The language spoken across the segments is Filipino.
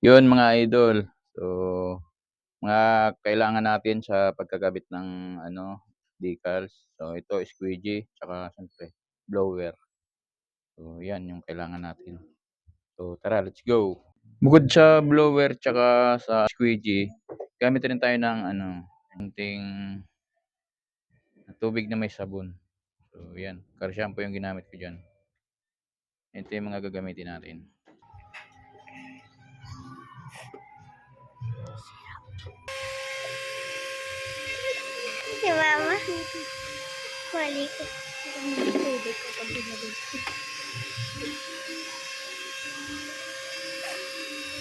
Yun mga idol. So, mga kailangan natin sa pagkakabit ng decals. So, ito squeegee tsaka siyempre blower. So, yan yung kailangan natin. So, tara, let's go. Bukod sa blower tsaka sa squeegee, gamit rin tayo ng konting tubig na may sabon. So, yan. Car shampoo yung ginamit ko dyan. Ito yung mga gagamitin natin. Si Mama. Mali ko. Tubig ko pag binabig.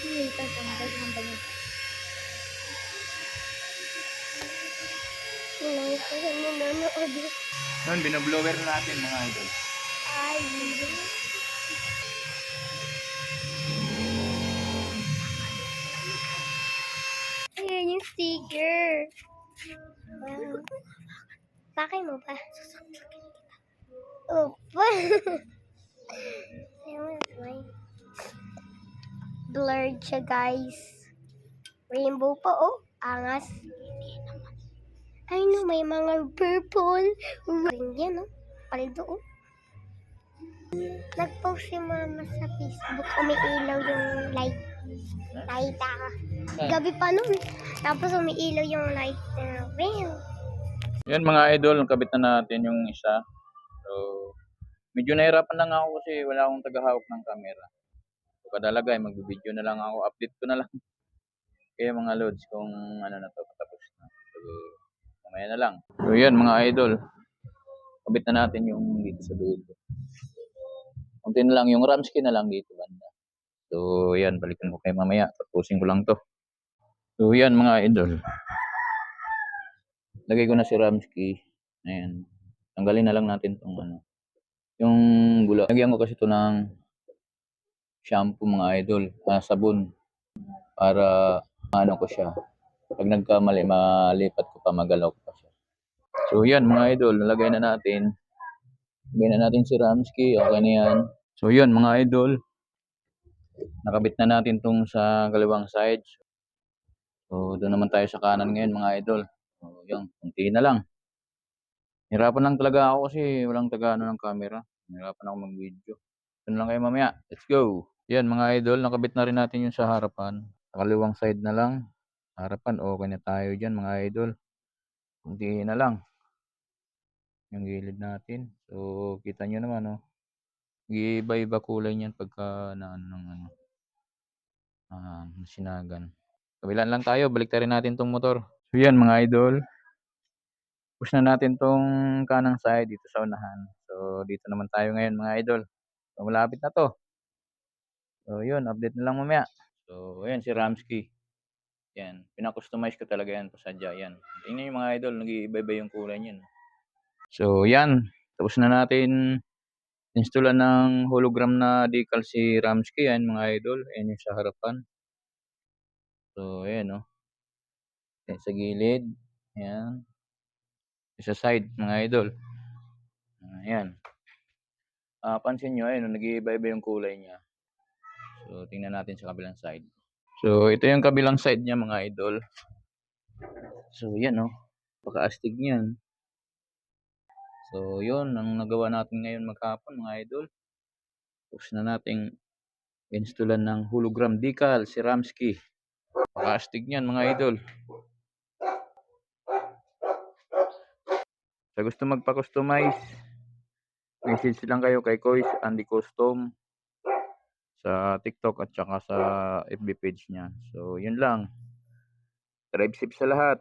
Hindi pa sandal hanggang yun. Hindi ko sa nanonood. Yun, binoblower na natin mga idol. Ay, ayan yung sticker. Wow. Pakay mo pa. Opa. Blurred siya, guys. Rainbow pa, oh. Angas. Ay, no, may mga purple. Yan, oh. Paldo, oh. Nag-post si Mama sa Facebook. Umiilaw yung light. Nakita ka. Gabi pa nun. Tapos umiilaw yung light. Yan mga idol, nakabit na natin yung isa. So, medyo nahirapan lang ako kasi wala akong tagahawak ng camera. So, kadalagay, magbibideo na lang ako. Update ko na lang. Kaya mga loads kung ano na to, patapos na. So, mamaya na lang. So, yan mga idol. Kabit na natin yung dito sa dulo. Kunti na lang, yung ramski na lang dito banda. So, yan, balikan ko kayo mamaya. Tapusin ko lang to. So, yan mga idol. Lagay ko na si ramski. Ayan. Tanggalin na lang natin tong yung gula. Lagyan ko kasi ito ng shampoo mga idol, sabon para ko siya. Pag nagkamali, malipat ko pa, magalaw ko pa siya. So yan mga idol, nalagay na natin. Lagay na natin si Ramsky, okay na yan. So yan mga idol, nakabit na natin tong sa kaliwang side. So doon naman tayo sa kanan ngayon mga idol. So yan, kunti na lang. Hirapan lang talaga ako kasi walang taga ng camera. Hirapan ako mag-video. Doon lang kayo mamaya. Let's go! Yan mga idol, nakabit na rin natin yung sa harapan. Sa kaliwang side na lang. Harapan, okay na tayo dyan mga idol. Kunti na lang. Yung gilid natin. So, kita nyo naman, oh. Iba-iba kulay niyan pagka sinagan. Kabilaan lang tayo, balik rin natin tong motor. So yan mga idol. Push na natin tong kanang side dito sa unahan. So, dito naman tayo ngayon mga idol. So, malapit na to. So, yun, update na lang mamaya. So, ayan si Ramsky. Yan, pina-customize ko talaga yan, pasadya yan. Tingnan yung mga idol, nag-iiba-iba yung kulay niyan. So, yan. Tapos na natin installan ng hologram na decal si Ramsky. Yan mga idol. Ayan yung sa harapan. So, ayan o. Ayan sa gilid. Ayan. Sa side mga idol. Ayan. Pansin nyo, ayan, nag-iiba-iba yung kulay niya. So, tingnan natin sa kabilang side. So, ito yung kabilang side niya mga idol. So, yan o. Paka-astig niyan. So, yun ang nagawa natin ngayon maghapon mga idol. Tapos na nating installan ng hologram decal si Ramsky. Paka-astig niyan mga idol. Sa gusto magpa-customize, message lang kayo kay Kois Andy Custom sa TikTok at saka sa FB page niya. So, yun lang. Drive safe sa lahat.